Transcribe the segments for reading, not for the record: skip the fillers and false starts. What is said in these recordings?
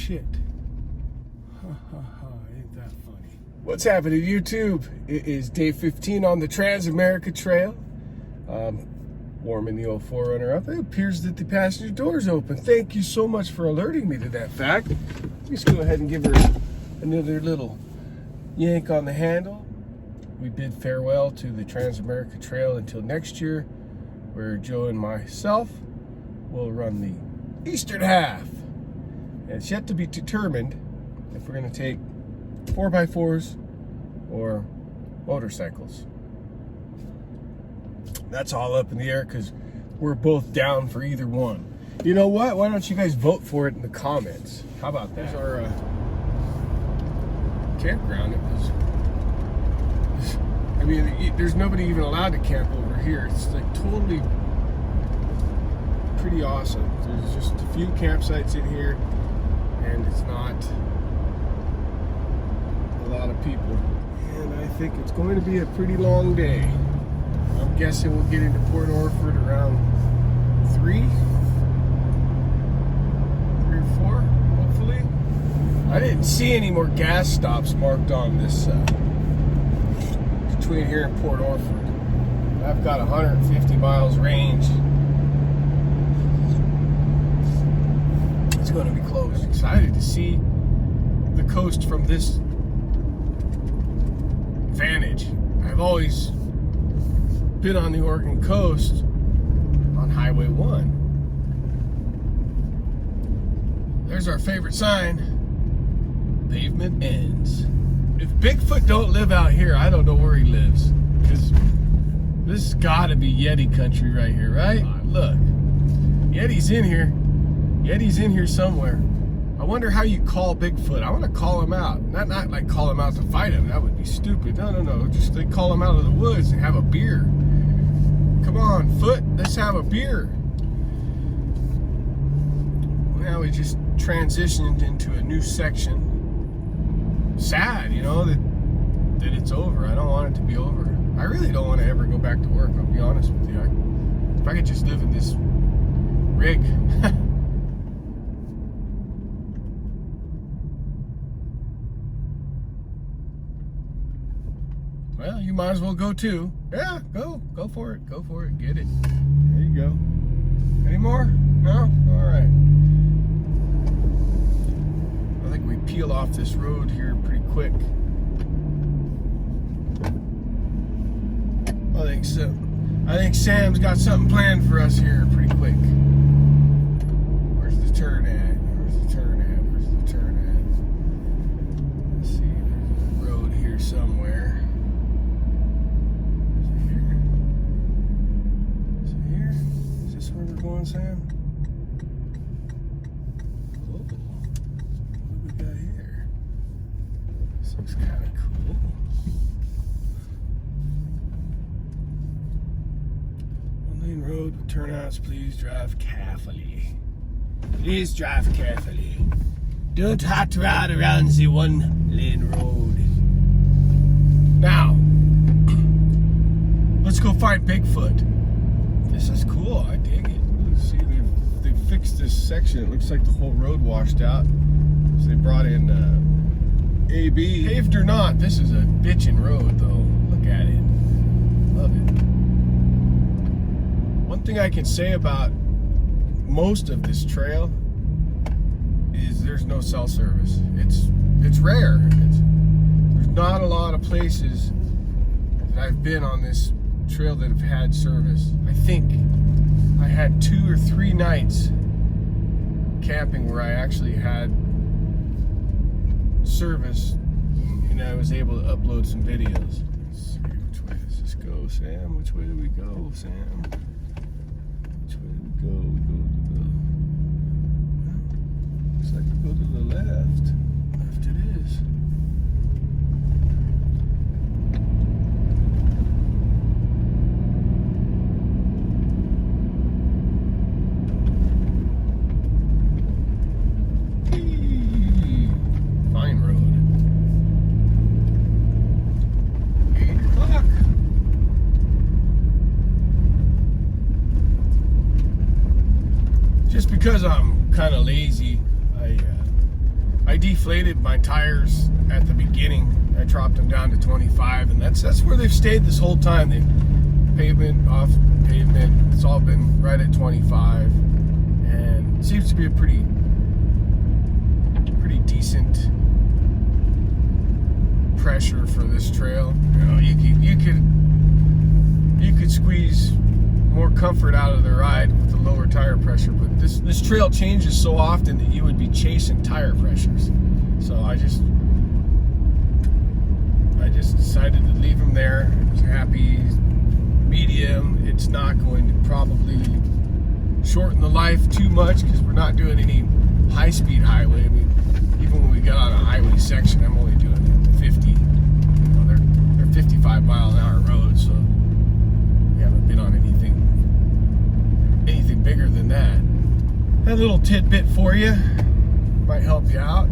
shit. Ha ha ha, ain't that funny. What's happening, YouTube? It is day 15 on the TransAmerica Trail. Warming the old 4Runner up. It appears that the passenger door's open. Thank you so much for alerting me to that fact. Let's go ahead and give her another little yank on the handle. We bid farewell to the TransAmerica Trail until next year, where Joe and myself will run the eastern half. And it's yet to be determined if we're going to take 4x4s or motorcycles. That's all up in the air because we're both down for either one. You know what? Why don't you guys vote for it in the comments? How about that? There's our campground. I mean, there's nobody even allowed to camp over here. It's like totally pretty awesome. There's just a few campsites in here, and it's not a lot of people. And I think it's going to be a pretty long day. I'm guessing we'll get into Port Orford around 3 or 4, hopefully. I didn't see any more gas stops marked on this between here and Port Orford. I've got 150 miles range. It's going to be close. Excited to see the coast from this vantage. I've always been on the Oregon coast on Highway 1. There's our favorite sign. Pavement ends. If Bigfoot don't live out here, I don't know where he lives. Because this has got to be Yeti country right here, right? Look, Yeti's in here. Yeti's in here somewhere. I wonder how you call Bigfoot. I want to call him out. Not like call him out to fight him. That would be stupid. No. Just they call him out of the woods and have a beer. Come on, Foot. Let's have a beer. Now we just transitioned into a new section. Sad, you know, that it's over. I don't want it to be over. I really don't want to ever go back to work. I'll be honest with you. If I could just live in this rig. Well, you might as well go too. Yeah, go for it. Go for it. Get it. There you go. Any more? No? All right. I think we peel off this road here pretty quick. I think so. I think Sam's got something planned for us here pretty quick. Where's the turn at? Where's the turn at? Where's the turn at? Let's see. There's a road here somewhere. Where we're going, Sam? Oh, what do we got here? This looks kind of cool. One lane road with turnouts. Please drive carefully. Please drive carefully. Don't hot rod around the one lane road. Now, let's go find Bigfoot. This is cool. I dig it. See, they fixed this section. It looks like the whole road washed out. So they brought in AB. Paved or not, this is a bitchin' road, though. Look at it. Love it. One thing I can say about most of this trail is there's no cell service. It's rare. There's not a lot of places that I've been on this trail that have had service. I think I had 2 or 3 nights camping where I actually had service and I was able to upload some videos. Let's see, which way does this go, Sam? Which way do we go, Sam? Which way do we go? We go to the... Well, looks like we go to the left. Left it is. Because I'm kind of lazy, I I deflated my tires at the beginning. I dropped them down to 25, and that's where they've stayed this whole time. The pavement, off pavement, it's all been right at 25, and it seems to be a pretty decent pressure for this trail. You know, you could squeeze more comfort out of the ride with the lower tire pressure, but this trail changes so often that you would be chasing tire pressures. So I just decided to leave them there. I was happy medium. It's not going to probably shorten the life too much because we're not doing any high-speed highway. I mean, even when we get on a highway section, I'm only doing 50. You know, they're 55-mile-an-hour roads, so we haven't been on anything bigger than that. A little tidbit for you, might help you out.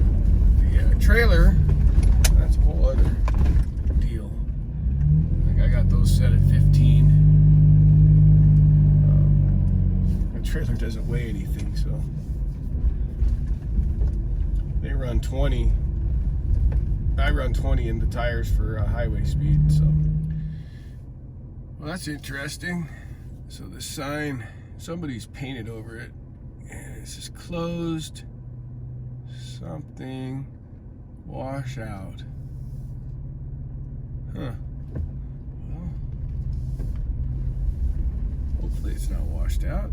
The trailer, that's a whole other deal. Like I got those set at 15. The trailer doesn't weigh anything, so they run 20. I run 20 in the tires for highway speed. So, well, that's interesting. So the sign, somebody's painted over it, and it says closed something wash out. Huh. Well, hopefully it's not washed out.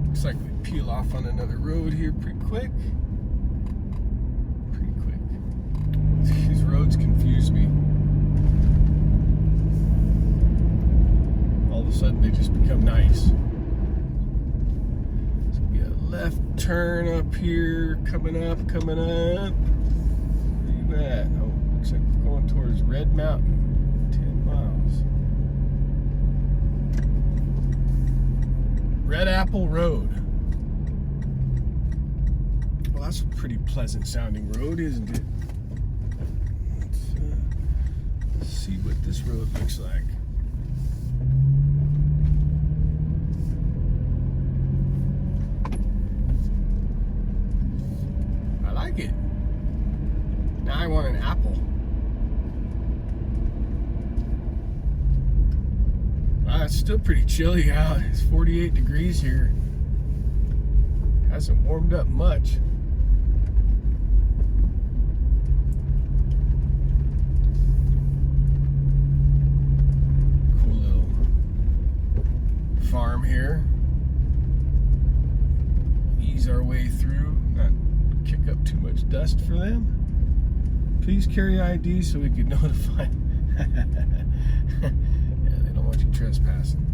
Looks like we peel off on another road here pretty quick. These roads confuse me. All of a sudden they just become nice. So we got a left turn up here, coming up. Where you at? Oh, looks like we're going towards Red Mountain. 10 miles. Red Apple Road. Well, that's a pretty pleasant sounding road, isn't it? Let's see what this road looks like. I like it. Now I want an apple. Wow, it's still pretty chilly out. It's 48 degrees here. Hasn't warmed up much. Farm here. Ease our way through, not kick up too much dust for them. Please carry ID so we can notify. Yeah, they don't want you trespassing.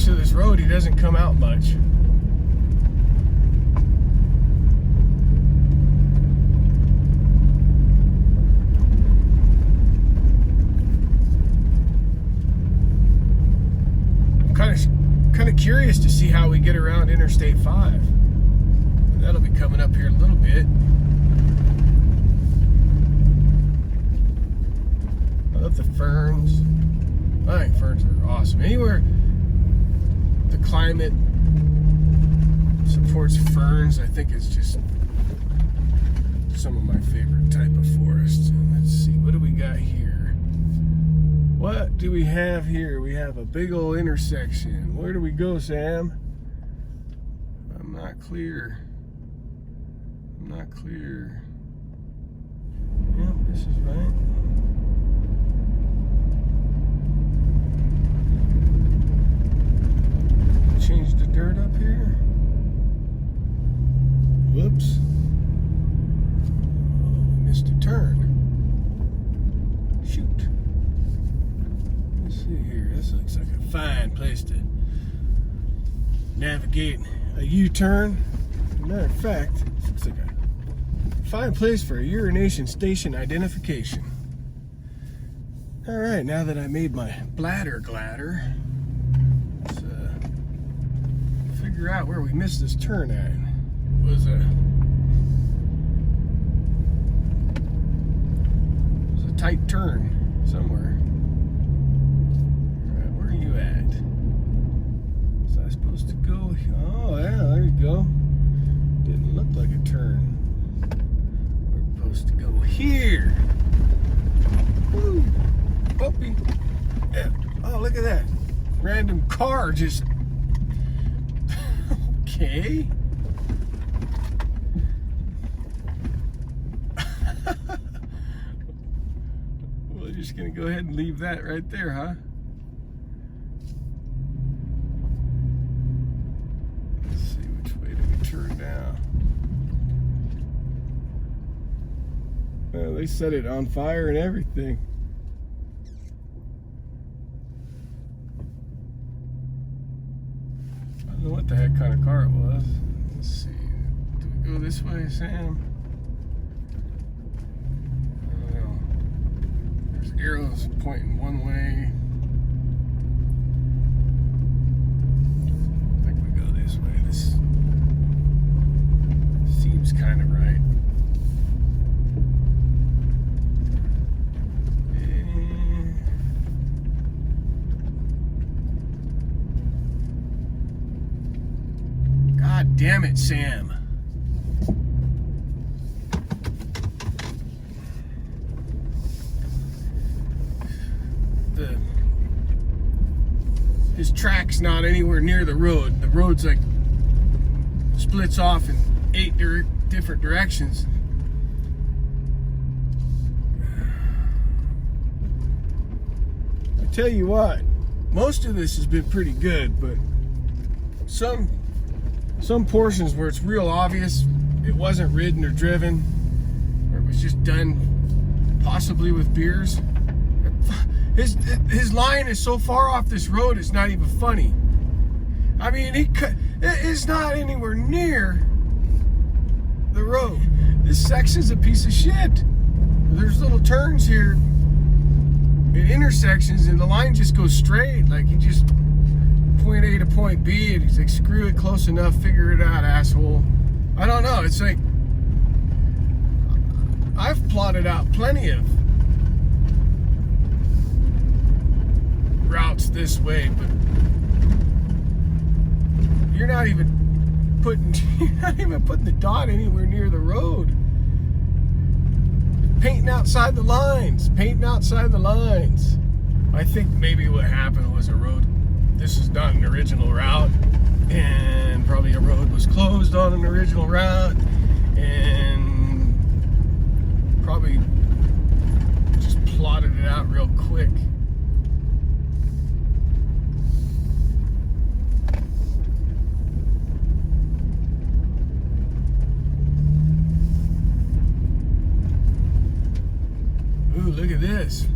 Of this road, he doesn't come out much. I'm kind of curious to see how we get around Interstate 5. That'll be coming up here in a little bit. I love the ferns. I think ferns are awesome. Anywhere the climate supports ferns, I think it's just some of my favorite type of forests. Let's see, what do we got here? What do we have here? We have a big old intersection. Where do we go, Sam? I'm not clear. Yeah, this is right. Change the dirt up here. Whoops. Oh, we missed a turn. Shoot. Let's see here. This looks like a fine place to navigate a U-turn. As a matter of fact, this looks like a fine place for a urination station identification. All right, now that I made my bladder gladder, let's figure out where we missed this turn at. It was a tight turn somewhere. All right, where are you at? Was I supposed to go? Oh, yeah, there you go. Didn't look like a turn. We're supposed to go here. Woo. Puppy. Yeah. Oh, look at that. Random car just... Okay. We're just going to go ahead and leave that right there, huh? Let's see, which way do we turn now? Well, they set it on fire and everything. I don't know what the heck kind of car it was. Let's see. Do we go this way, Sam? I don't know. There's arrows pointing one way. I think we go this way. This seems kind of right. God damn it, Sam. His track's not anywhere near the road. The road's like splits off in 8 different directions. I tell you what, most of this has been pretty good, but some portions where it's real obvious it wasn't ridden or driven, or it was just done possibly with beers. His line is so far off this road, it's not even funny. I mean, it's not anywhere near the road. This section's a piece of shit. There's little turns here at intersections, and the line just goes straight. Like, he just point A to point B, and he's like, screw it, close enough, figure it out, asshole. I don't know. It's like, I've plotted out plenty of routes this way, but you're not even putting the dot anywhere near the road. Painting outside the lines. I think maybe what happened was this is not an original route, and probably a road was closed on an original route, and probably just plotted it out real quick. Ooh, look at this.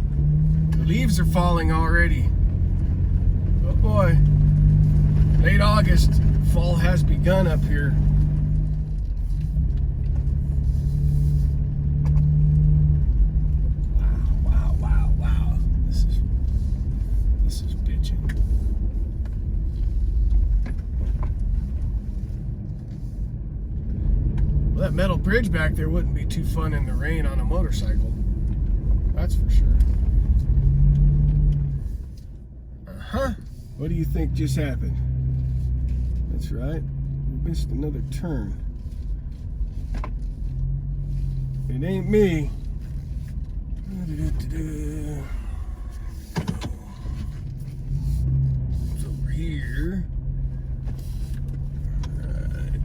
The leaves are falling already. Oh boy. Late August, fall has begun up here. Wow. This is bitching. Well, that metal bridge back there wouldn't be too fun in the rain on a motorcycle. That's for sure. What do you think just happened? That's right. We missed another turn. It ain't me. It's over here. Alright.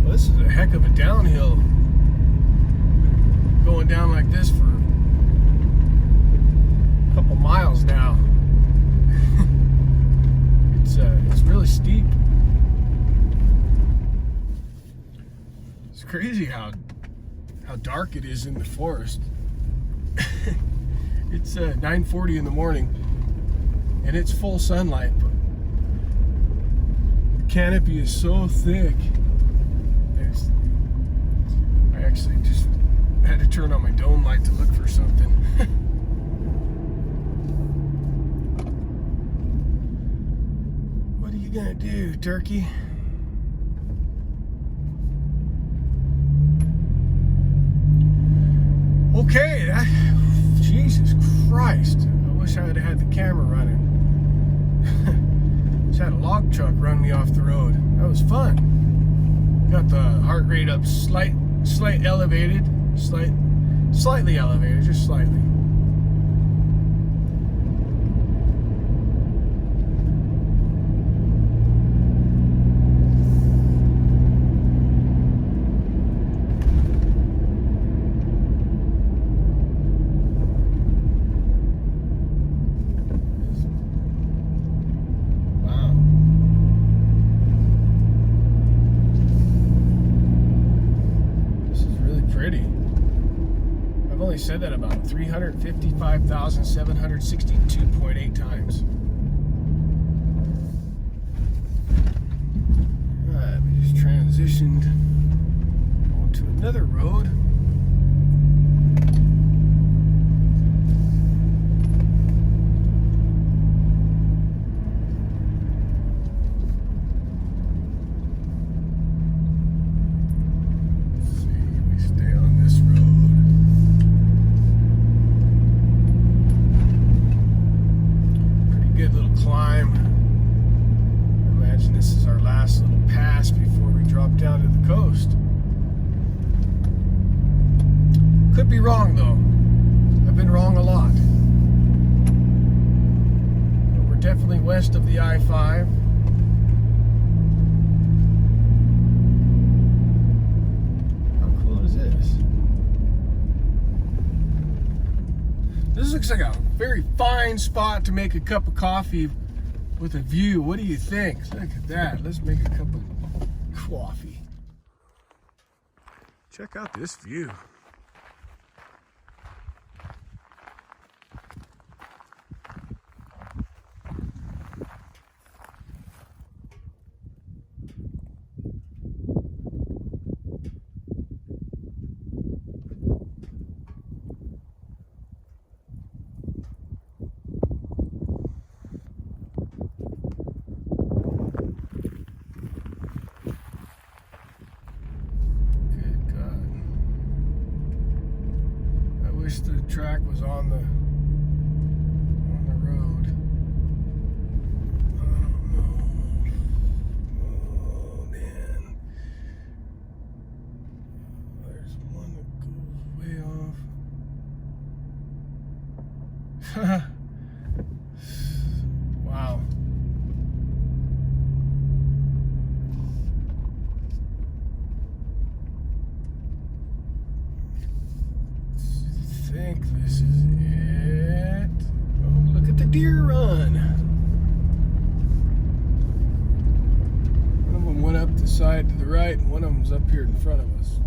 Well, this is a heck of a downhill. Going down like this for a couple miles now. It's really steep. It's crazy how dark it is in the forest. It's 9:40 in the morning, and it's full sunlight, but the canopy is so thick. actually just had to turn on my dome light to look for something. What are you gonna do, turkey? Okay, Jesus Christ. I wish I had had the camera running. Just had a log truck run me off the road. That was fun. Got the heart rate up slightly elevated, just slightly. Said that about 355,762.8 times. Alright, we just transitioned onto another road. Down to the coast. Could be wrong though. I've been wrong a lot. But we're definitely west of the I-5. How cool is this? This looks like a very fine spot to make a cup of coffee with a view. What do you think? Look at that. Let's make a cup of coffee. Check out this view. The track was on the road. Oh no. Oh man. There's one that goes way off. Wow. I think this is it. Oh, look at the deer run. One of them went up the side to the right, and one of them's up here in front of us.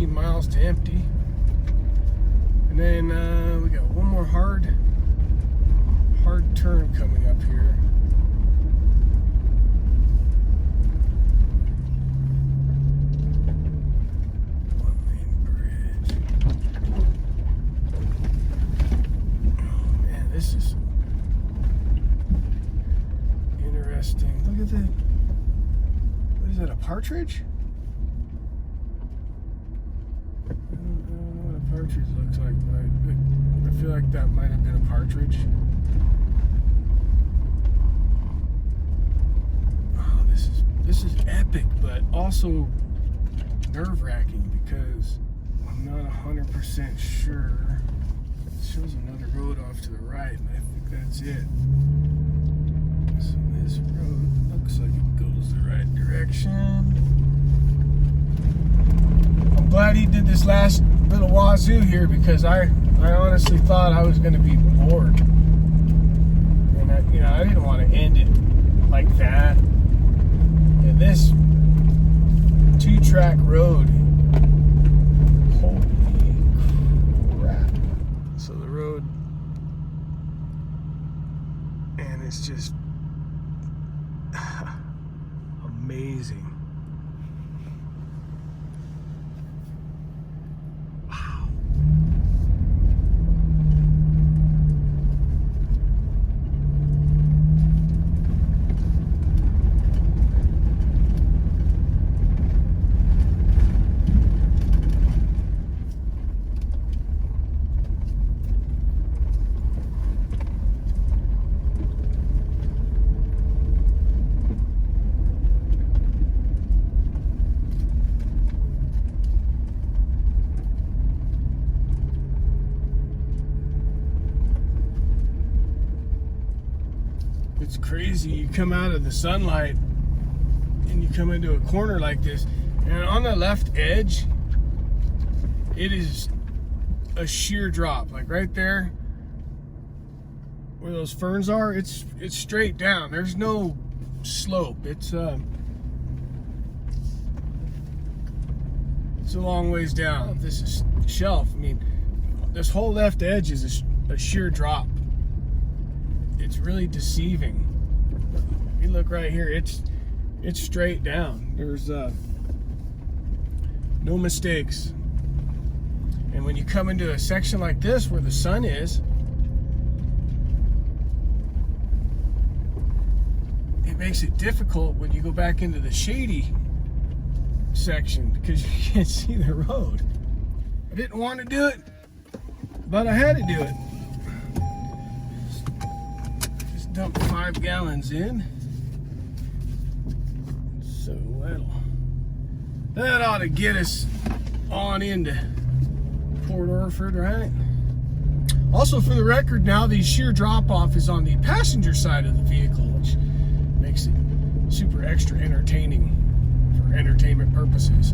Miles to empty, and then we got one more hard turn coming up here. One lane bridge. Oh man, this is interesting. Look at that. What is that, a partridge? Partridge looks like, but I feel like that might have been a partridge. Oh, this is epic, but also nerve-wracking because I'm not 100% sure. It shows another road off to the right, and I think that's it. So this road, Looks like it goes the right direction. I'm glad he did this last little wazoo here because I honestly thought I was going to be bored. And I didn't want to end it like that. And this 2-track road, holy crap. So the road, and it's just amazing. Wow. It's crazy. You come out of the sunlight and you come into a corner like this, and on the left edge it is a sheer drop, like right there where those ferns are. It's straight down. There's no slope. It's a long ways down. This is shelf. I mean, this whole left edge is a sheer drop. It's really deceiving. If you look right here, it's straight down. There's no mistakes. And when you come into a section like this where the sun is, it makes it difficult when you go back into the shady section because you can't see the road. I didn't want to do it, but I had to do it. Dump 5 gallons in. So that ought to get us on into Port Orford, right? Also, for the record, now the sheer drop-off is on the passenger side of the vehicle, which makes it super extra entertaining for entertainment purposes.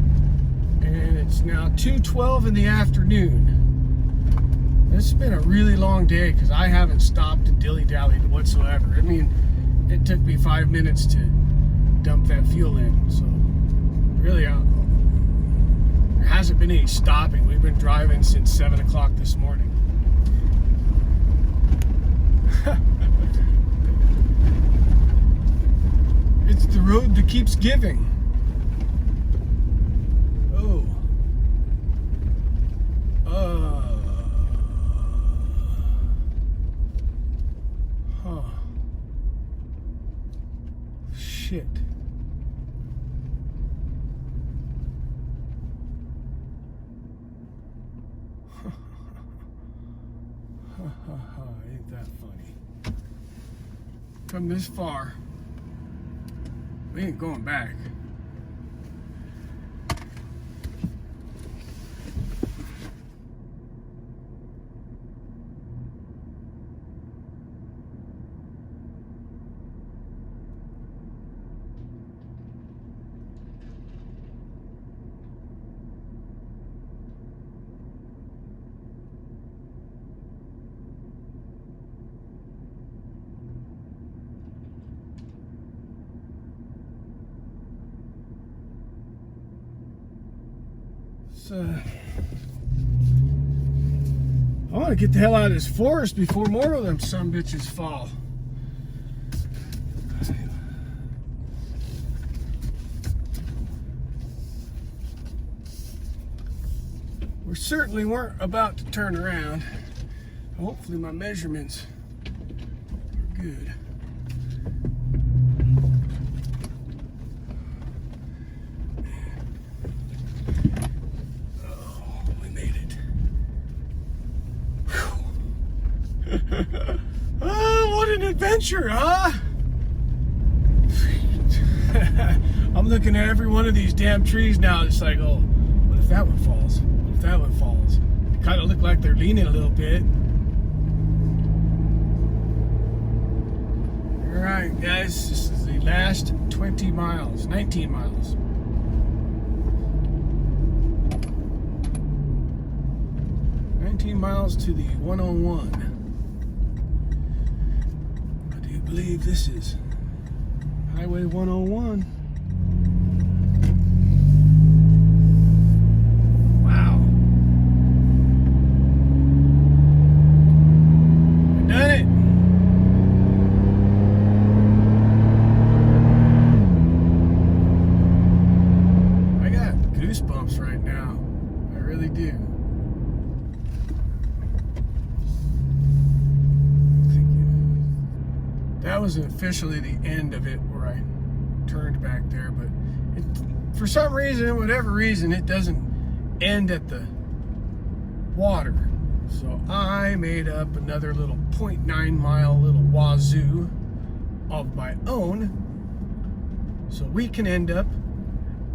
And it's now 2:12 in the afternoon. It's been a really long day because I haven't stopped and dilly-dallied whatsoever. I mean, it took me 5 minutes to dump that fuel in. So, really, there hasn't been any stopping. We've been driving since 7 o'clock this morning. It's the road that keeps giving. Oh. Shit. Ain't that funny? Come this far, we ain't going back. I want to get the hell out of this forest before more of them sumbitches fall. We certainly weren't about to turn around. Hopefully my measurements are good. Oh, what an adventure, huh? I'm looking at every one of these damn trees now. It's like, oh, what if that one falls? What if that one falls? They kind of look like they're leaning a little bit. All right, guys, this is the last 20 miles, 19 miles. Miles to the 101. I do believe this is Highway 101. Wow. I done it. I got goosebumps right now. I really do. That was officially the end of it where I turned back there, but for some reason, whatever reason, it doesn't end at the water. So I made up another little 0.9 mile little wazoo of my own so we can end up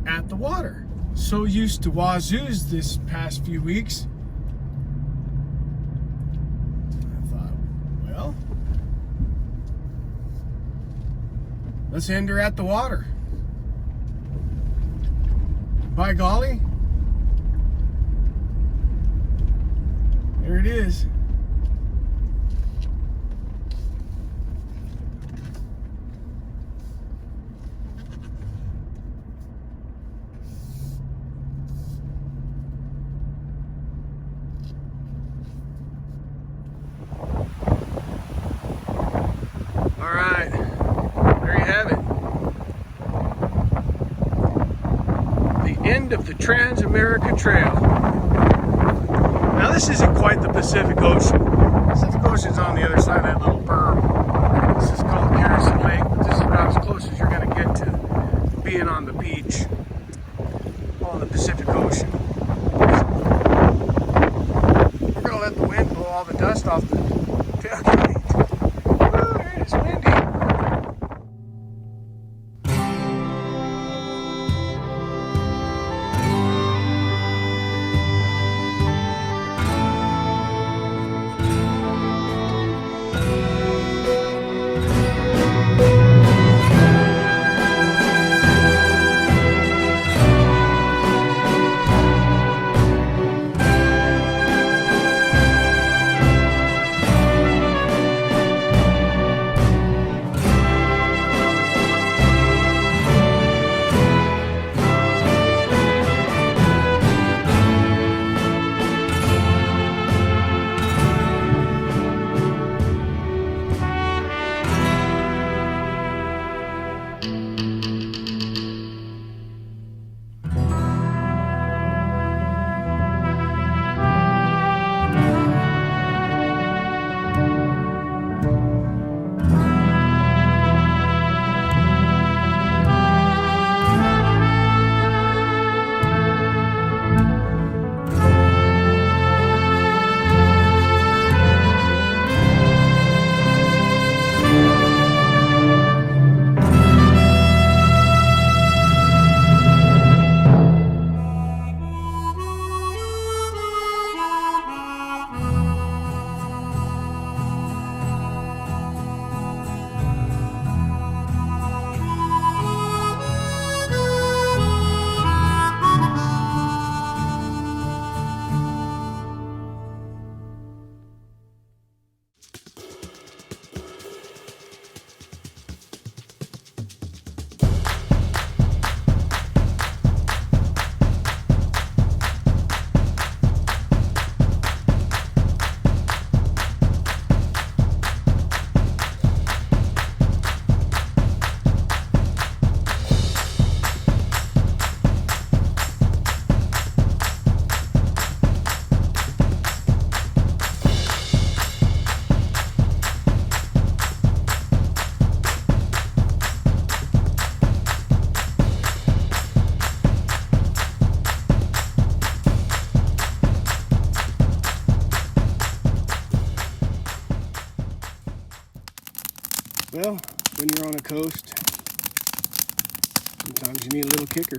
at the water. So used to wazoos this past few weeks. I thought, well, let's end her at the water. By golly, there it is. All right, there you have it. End of the TransAmerica Trail. Now this isn't quite the Pacific Ocean. The Pacific Ocean's on the other side of that little berm. This is called Garrison Lake, but this is about as close as you're going to get to being on the beach on the Pacific Ocean. We're going to let the wind blow all the dust off the tailgate. Oh, it's windy. Well, when you're on a coast, sometimes you need a little kicker.